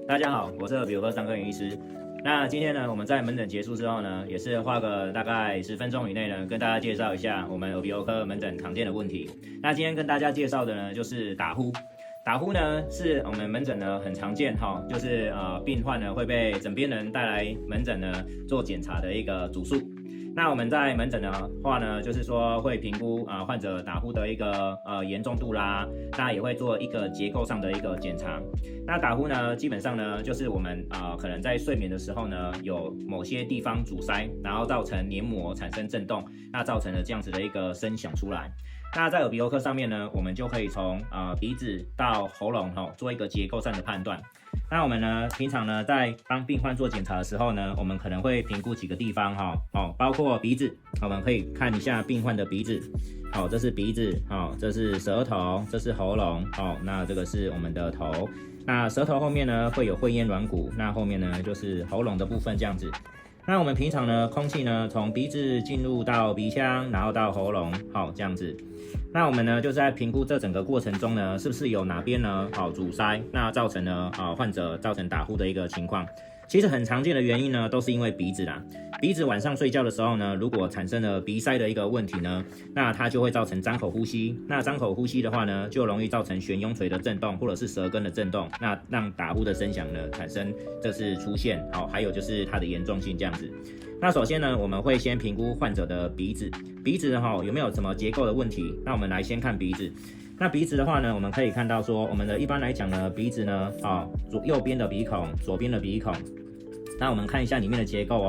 大家好，我是耳鼻喉科张根源医师。那今天呢，我们在门诊结束之后呢，也是花个大概10分钟以内呢，跟大家介绍一下我们耳鼻喉科门诊常见的问题。那今天跟大家介绍的呢，就是打呼。打呼呢，是我们门诊呢很常见哈，就是病患呢会被枕边人带来门诊呢做检查的一个主诉。那我们在门诊的话呢，就是说会评估患者打呼的一个严重度啦，那也会做一个结构上的一个检查。那打呼呢，基本上呢就是我们可能在睡眠的时候呢，有某些地方阻塞，然后造成黏膜产生震动，那造成了这样子的一个声响出来。那在耳鼻喉科上面呢，我们就可以从鼻子到喉咙做一个结构上的判断。那我们呢，平常呢，在帮病患做检查的时候呢，我们可能会评估几个地方包括鼻子，我们可以看一下病患的鼻子，这是鼻子，这是舌头，这是喉咙，那这个是我们的头。那舌头后面呢会有会咽软骨，那后面呢就是喉咙的部分这样子。那我们平常呢，空气呢从鼻子进入到鼻腔，然后到喉咙，这样子。那我们呢，就是在评估这整个过程中呢，是不是有哪边呢阻塞，那造成呢患者造成打呼的一个情况。其实很常见的原因呢，都是因为鼻子啦。鼻子晚上睡觉的时候呢，如果产生了鼻塞的一个问题呢，那它就会造成张口呼吸。那张口呼吸的话呢，就容易造成悬雍垂的震动，或者是舌根的震动，那让打呼的声响呢产生出现。还有就是它的严重性这样子。那首先呢，我们会先评估患者的鼻子，鼻子有没有什么结构的问题？那我们来先看鼻子。那鼻子的话呢，我们可以看到说，我们的一般来讲呢，鼻子呢，右边的鼻孔，左边的鼻孔。那我们看一下里面的结构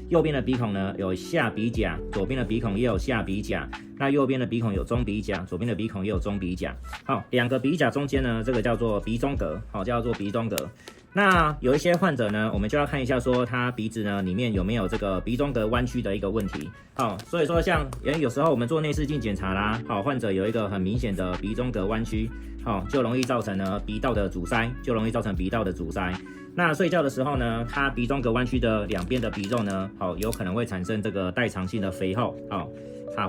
右边的鼻孔呢有下鼻甲，左边的鼻孔也有下鼻甲。那右边的鼻孔有中鼻甲，左边的鼻孔也有中鼻甲。两个鼻甲中间呢，这个叫做鼻中隔，叫做鼻中隔。那有一些患者呢，我们就要看一下说他鼻子呢里面有没有这个鼻中隔弯曲的一个问题。所以说像有时候我们做内视镜检查啦，患者有一个很明显的鼻中隔弯曲，就容易造成呢鼻道的阻塞，那睡觉的时候呢，他鼻中隔弯曲的两边的鼻肉呢，有可能会产生这个代偿性的肥厚，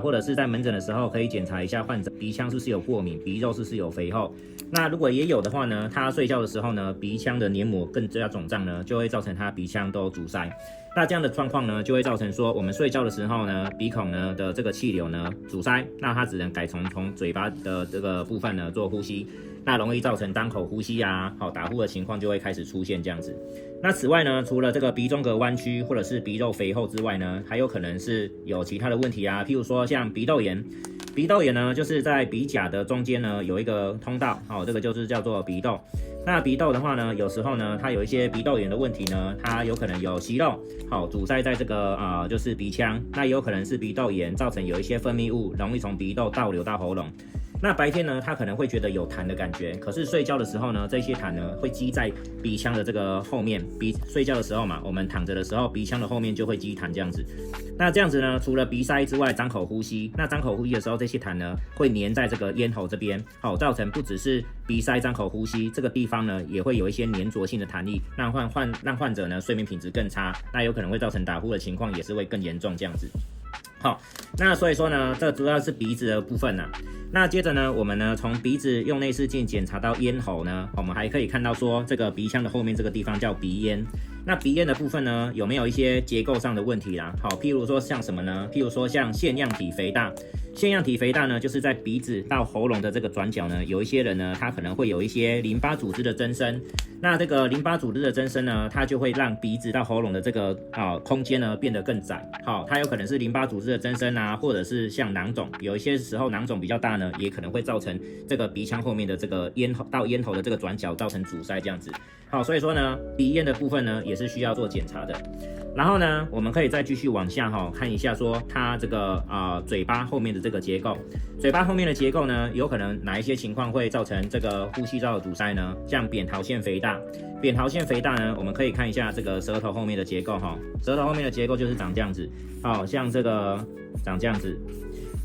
或者是在门诊的时候可以检查一下患者鼻腔是不是有过敏，鼻肉是不是有肥厚。那如果也有的话呢，他睡觉的时候呢，鼻腔的黏膜更加肿胀呢，就会造成他鼻腔都阻塞。那这样的状况呢，就会造成说我们睡觉的时候呢，鼻孔呢的这个气流呢阻塞，那它只能改从嘴巴的这个部分呢做呼吸，那容易造成单口呼吸打呼的情况就会开始出现这样子。那此外呢，除了这个鼻中隔弯曲或者是鼻肉肥厚之外呢，还有可能是有其他的问题譬如说像鼻窦炎。鼻窦炎呢，就是在鼻甲的中间呢有一个通道，这个就是叫做鼻窦。那鼻窦的话呢，有时候呢，它有一些鼻窦炎的问题呢，它有可能有息肉，阻塞在这个就是鼻腔，那也有可能是鼻窦炎造成有一些分泌物容易从鼻窦倒流到喉咙。那白天呢，他可能会觉得有痰的感觉，可是睡觉的时候呢，这些痰呢会积在鼻腔的这个后面。睡觉的时候嘛，我们躺着的时候，鼻腔的后面就会积痰这样子。那这样子呢，除了鼻塞之外，张口呼吸。那张口呼吸的时候，这些痰呢会粘在这个咽喉这边，造成不只是鼻塞、张口呼吸这个地方呢，也会有一些粘着性的痰液，让患者呢睡眠品质更差，那有可能会造成打呼的情况也是会更严重这样子。那所以说呢，这主要是鼻子的部分那接着呢，我们呢从鼻子用内视镜检查到咽喉呢，我们还可以看到说这个鼻腔的后面这个地方叫鼻咽。那鼻咽的部分呢，有没有一些结构上的问题啦？譬如说像什么呢？譬如说像腺样体肥大。腺样体肥大呢，就是在鼻子到喉咙的这个转角呢，有一些人呢，他可能会有一些淋巴组织的增生。那这个淋巴组织的增生呢，它就会让鼻子到喉咙的这个空间呢变得更窄。它有可能是淋巴组织的增生或者是像囊肿，有一些时候囊肿比较大呢，也可能会造成这个鼻腔后面的这个咽喉的这个转角造成阻塞这样子。所以说呢，鼻咽的部分呢也是需要做检查的。然后呢，我们可以再继续往下看一下说它这个嘴巴后面的这个结构。嘴巴后面的结构呢，有可能哪一些情况会造成这个呼吸道的阻塞呢？像扁桃腺肥大。扁桃腺肥大呢，我们可以看一下这个舌头后面的结构舌头后面的结构就是长这样子，像这个长这样子。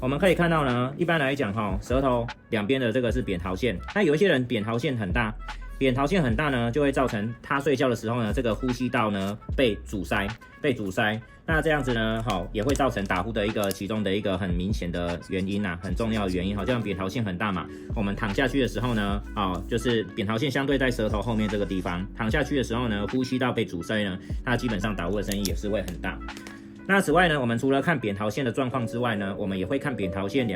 我们可以看到呢，一般来讲舌头两边的这个是扁桃腺，那有一些人扁桃腺很大，扁桃腺很大呢，就会造成他睡觉的时候呢，这个呼吸道呢被阻塞。那这样子呢，也会造成打呼的其中的一个很明显的原因啊，很重要的原因。这样扁桃腺很大嘛，我们躺下去的时候呢，就是扁桃腺相对在舌头后面这个地方，躺下去的时候呢，呼吸道被阻塞呢，它基本上打呼的声音也是会很大。那此外呢，我们除了看扁桃腺的状况之外呢，我们也会看扁桃腺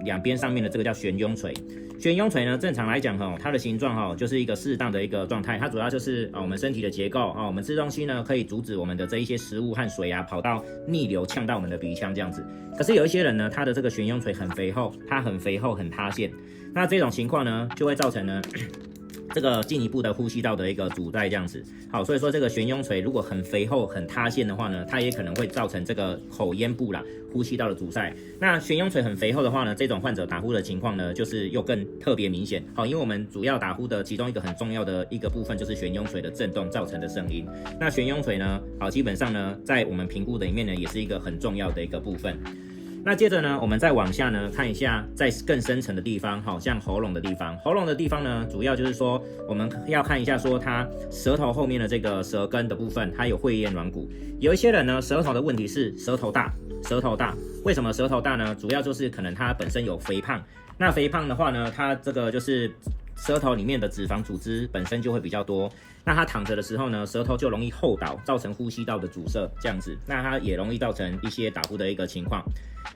两边上面的这个叫悬雍垂。悬雍垂呢，正常来讲它的形状就是一个适当的一个状态，它主要就是我们身体的结构我们吃东西呢可以阻止我们的这一些食物和水跑到逆流呛到我们的鼻腔这样子。可是有一些人呢，他的这个悬雍垂很肥厚，它很肥厚很塌陷，那这种情况呢就会造成呢这个进一步的呼吸道的一个阻塞这样子。好，所以说这个悬雍垂如果很肥厚很塌陷的话呢，它也可能会造成这个口咽部呼吸道的阻塞。那悬雍垂很肥厚的话呢，这种患者打呼的情况呢，就是又更特别明显。好，因为我们主要打呼的其中一个很重要的一个部分就是悬雍垂的震动造成的声音。那悬雍垂呢，基本上呢，在我们评估的里面呢，也是一个很重要的一个部分。那接着呢，我们再往下呢看一下，在更深层的地方，像喉咙的地方。喉咙的地方呢，主要就是说，我们要看一下说，它舌头后面的这个舌根的部分，它有会咽软骨。有一些人呢，舌头的问题是舌头大。为什么舌头大呢？主要就是可能它本身有肥胖。那肥胖的话呢，它这个就是舌头里面的脂肪组织本身就会比较多，那它躺着的时候呢，舌头就容易后倒，造成呼吸道的阻塞，这样子，那它也容易造成一些打呼的一个情况。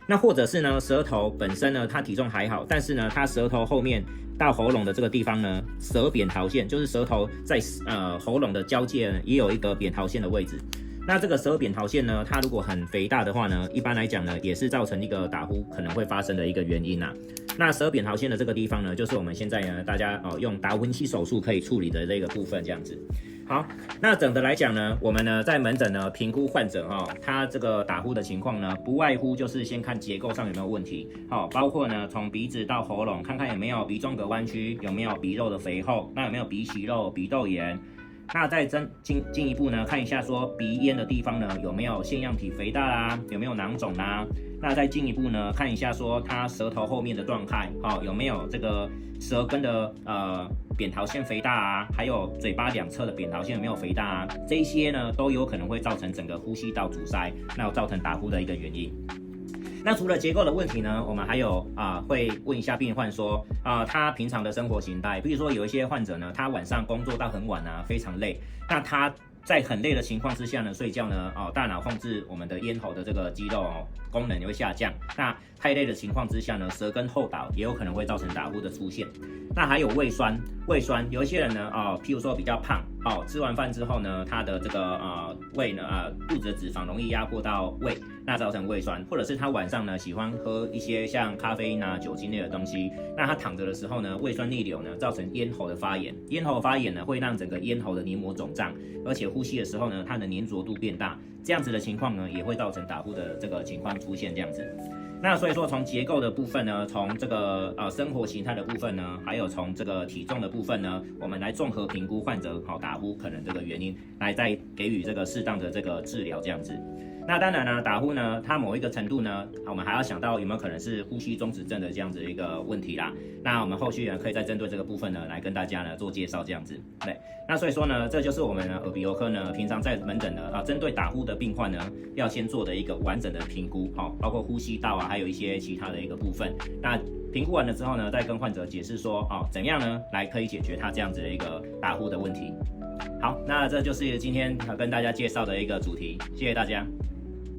那或者是呢，舌头本身呢，它体重还好，但是呢，它舌头后面到喉咙的这个地方呢，舌扁桃腺就是舌头在喉咙的交界呢，也有一个扁桃腺的位置。那这个舌扁桃腺呢，它如果很肥大的话呢，一般来讲呢，也是造成一个打呼可能会发生的一个原因啊。那舌扁桃腺的这个地方呢，就是我们现在呢，大家用达文西手术可以处理的这个部分，这样子。好，那整的来讲呢，我们呢在门诊呢评估患者他这个打呼的情况呢，不外乎就是先看结构上有没有问题，包括呢从鼻子到喉咙，看看有没有鼻中隔弯曲，有没有鼻肉的肥厚，那有没有鼻息肉、鼻窦炎。那再进一步呢，看一下说鼻咽的地方呢有没有腺样体肥大啦，有没有囊肿啦。那再进一步呢，看一下说它舌头后面的状态，有没有这个舌根的扁桃腺肥大啊，还有嘴巴两侧的扁桃腺有没有肥大啊，这一些呢都有可能会造成整个呼吸道阻塞，那造成打呼的一个原因。那除了结构的问题呢，我们还有会问一下病患说他平常的生活形态，比如说有一些患者呢，他晚上工作到很晚非常累，那他在很累的情况之下呢，睡觉呢，大脑控制我们的咽喉的这个肌肉功能也会下降。那太累的情况之下呢，舌根后倒也有可能会造成打呼的出现。那还有胃酸，有一些人呢，譬如说比较胖，吃完饭之后呢，他的这个胃呢，肚子的脂肪容易压迫到胃，那造成胃酸，或者是他晚上呢喜欢喝一些像咖啡因酒精类的东西，那他躺着的时候呢，胃酸逆流呢，造成咽喉的发炎，咽喉发炎呢会让整个咽喉的黏膜肿胀，而且呼吸的时候呢，它的粘着度变大，这样子的情况呢，也会造成打呼的这个情况出现这样子。那所以说，从结构的部分呢，从这个生活形态的部分呢，还有从这个体重的部分呢，我们来综合评估患者打呼可能这个原因，来再给予这个适当的这个治疗这样子。那当然呢，打呼呢，它某一个程度呢，我们还要想到有没有可能是呼吸中止症的这样子一个问题啦。那我们后续呢，可以再针对这个部分呢，来跟大家呢做介绍这样子。对，那所以说呢，这就是我们耳鼻喉科呢，平常在门诊呢针对打呼的病患呢，要先做的一个完整的评估，包括呼吸道还有一些其他的一个部分。那评估完了之后呢，再跟患者解释说，怎样呢来可以解决他这样子的一个打呼的问题。好，那这就是今天跟大家介绍的一个主题，谢谢大家。